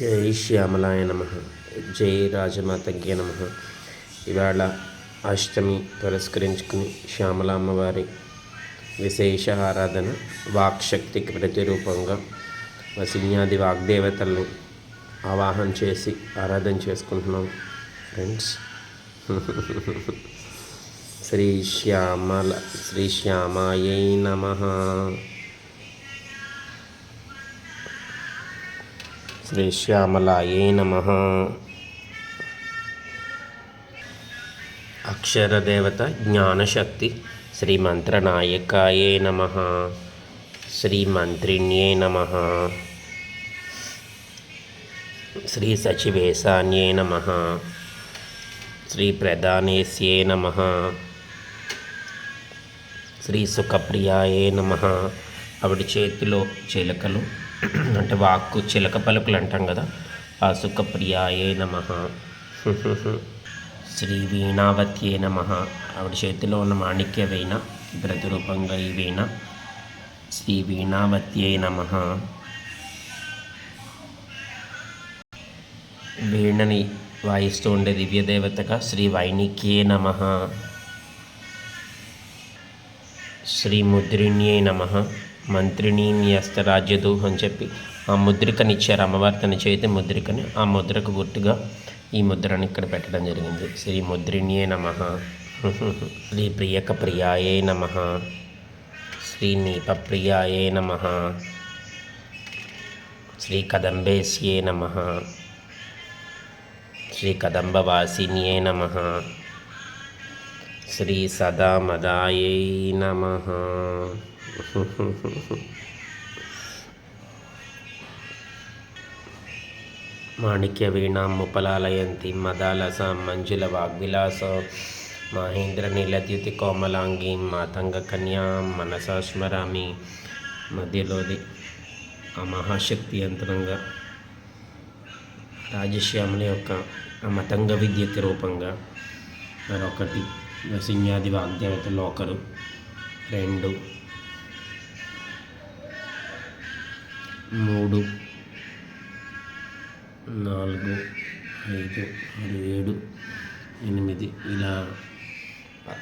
జై శ్యామలాయ నమ. జై రాజమాతకి నమ. ఇవాళ అష్టమి పురస్కరించుకుని శ్యామల అమ్మవారి విశేష ఆరాధన, వాక్శక్తికి ప్రతిరూపంగా వసిన్యాది వాగ్దేవతల్ని ఆవాహన చేసి ఆరాధన చేసుకుంటున్నాం ఫ్రెండ్స్. శ్రీ శ్యామాయై నమః. శ్రీ శ్యామలాయై నమః. అక్షరదేవత జ్ఞానశక్తి శ్రీ మంత్రనాయకాయై నమః. శ్రీ మంత్రిణ్యై నమః. శ్రీ సచివేశాన్యై నమః. శ్రీ ప్రధానేశ్యై నమః. శ్రీ సుఖప్రియాయై నమః. ఆవిడ చేతిలో చిలకలు అంటే వాక్కు చిలక పలుకులు అంటాం కదా, ఆ సుఖప్రియాయే నమః. శ్రీ వీణావత్యే నమః. ఆవిడ చేతిలో ఉన్న మాణిక్య వీణ ప్రతిరూపంగా ఈ వీణ. శ్రీ వీణావత్యే నమః. వీణని వాయిస్తూ ఉండే దివ్యదేవతగా శ్రీ వైణిక్యే నమః. శ్రీ ముద్రిణ్యే నమః. మంత్రిణీ న్యస్తరాజ్యదు అని చెప్పి ఆ ముద్రికనిచ్చారు అమ్మవారి తన చేతి ముద్రికని. ఆ ముద్రకు గుర్తుగా ఈ ముద్రని ఇక్కడ పెట్టడం జరిగింది. శ్రీ ముద్రిణ్యే నమః. శ్రీ ప్రియకప్రియాయే నమః. శ్రీ నీపప్రియాయే నమః. శ్రీ కదంబేశ్యే నమః. శ్రీ కదంబవాసిన్యే నమః. శ్రీ సదామదాయై నమః. మాణిక్య వీణాం ముపలాలయంతి మదాలసాం మంజుల వాగ్విలాస మహేంద్ర నీలద్యుతి కోమలాంగీ మాతంగ కన్యాం మనసా స్మరామి. మధ్యలోది ఆ మహాశక్తి యంత్రంగా రాజశ్యాముల యొక్క ఆ మతంగ విద్యకి రూపంగా మరొకటి వసిన్యాది వాగ్దేవతలు 1 2 3 4 5 6 7 8 ఇలా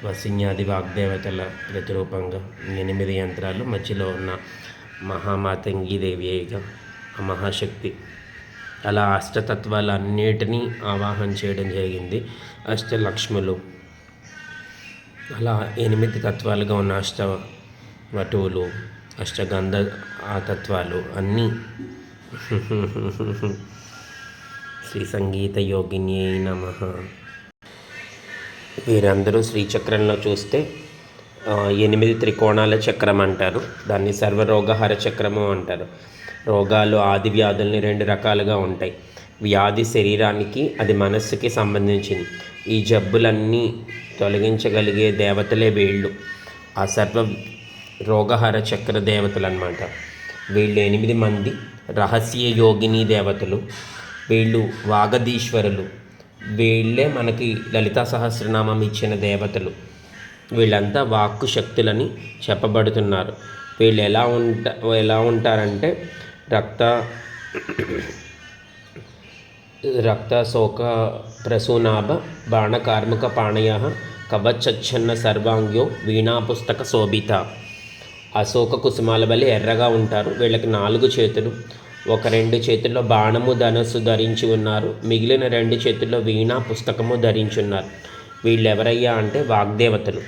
వసిన్యాది వాగ్దేవతల ప్రతిరూపంగా 8 యంత్రాలు, మధ్యలో ఉన్న మహామాతంగీదేవిగా ఆ మహాశక్తి. అలా అష్టతత్వాలన్నిటినీ ఆవాహన చేయడం జరిగింది. అష్టలక్ష్ములు, అలా 8 తత్వాలుగా ఉన్న అష్టవటువులు, అష్టగంధ ఆ తత్వాలు అన్నీ. శ్రీ సంగీత యోగిన్యై నమః. వీరందరూ శ్రీచక్రంలో చూస్తే 8 త్రికోణాల చక్రం అంటారు. దాన్ని సర్వరోగహర చక్రము అంటారు. రోగాలు, ఆది వ్యాధుల్ని 2 రకాలుగా ఉంటాయి. వ్యాధి శరీరానికి, అది మనస్సుకి సంబంధించింది. ఈ జబ్బులన్నీ తొలగించగలిగే దేవతలే వీళ్ళు. ఆ సర్వ రోగహర చక్ర దేవతలు అన్నమాట. వీళ్ళు 8 మంది రహస్య యోగిని దేవతలు. వీళ్ళు వాగధీశ్వరులు. వీళ్ళే మనకి లలితా సహస్రనామం ఇచ్చిన దేవతలు. వీళ్ళంతా వాక్కు శక్తులని చెప్పబడుతున్నారు. వీళ్ళు ఎలా ఉంటారంటే రక్త శోక ప్రసూనాభ బాణకార్ముక పాణయ కవచచ్ఛన్న సర్వాంగ్యో వీణాపుస్తక శోభిత. అశోక కుసుమాల వలె ఎర్రగా ఉంటారు. వీళ్ళకి 4 చేతులు. 2 చేతుల్లో బాణము ధనస్సు ధరించి ఉన్నారు. మిగిలిన 2 చేతుల్లో వీణా పుస్తకము ధరించి ఉన్నారు. వీళ్ళు ఎవరయ్యా అంటే వాగ్దేవతలు.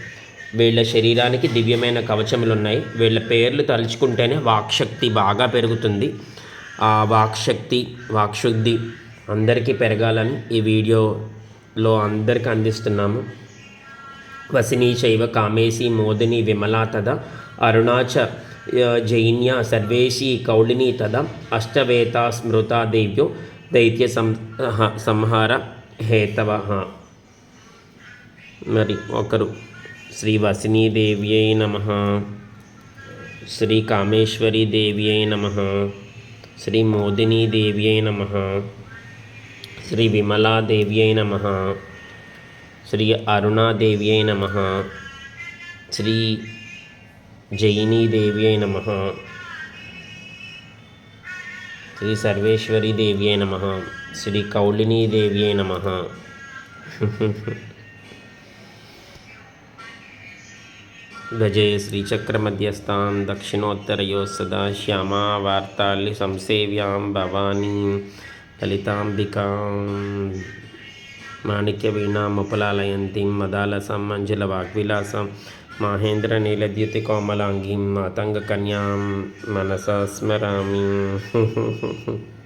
వీళ్ళ శరీరానికి దివ్యమైన కవచములు ఉన్నాయి. వీళ్ళ పేర్లు తలుచుకుంటేనే వాక్శక్తి బాగా పెరుగుతుంది. ఆ వాక్శుద్ధి అందరికీ పెరగాలని ఈ వీడియోలో అందరికీ అందిస్తున్నాము. వసినీ చైవ కామేశి మోదిని విమలా తద అరుణాచ జైన్య సర్వేశీ కౌళిని తద అష్టవేతా స్మృతా దేవ్యో దైత్య సంహార హేతవ. మరి ఒకరు శ్రీ వసినీ దేవ్యై నమః. శ్రీ కామేశ్వరీ దేవ్యై నమః. శ్రీ మోదినీ దేవ్యై నమః. శ్రీ విమలా దేవ్యై నమః. శ్రీ అరుణాదేవ్యై నమః. శ్రీ జైనీ దేవ్యై నమః. శ్రీ సర్వేశ్వరీ దేవ్యై నమః. శ్రీ కౌళినీ దేవ్యై నమః. భజే శ్రీచక్రమధ్యస్థాం దక్షిణోత్తరయో సదా శ్యామా వార్తాళి సంసేవ్యాం భవానీం లలితాంబికాం మాణిక్యవీణాముపలాలయంतीं మదాలసం మంజులవాగ్విలాసం మాహేంద్రనీలద్యుతికోమలాంగీం మాతంగకన్యాం మనసా స్మరామి.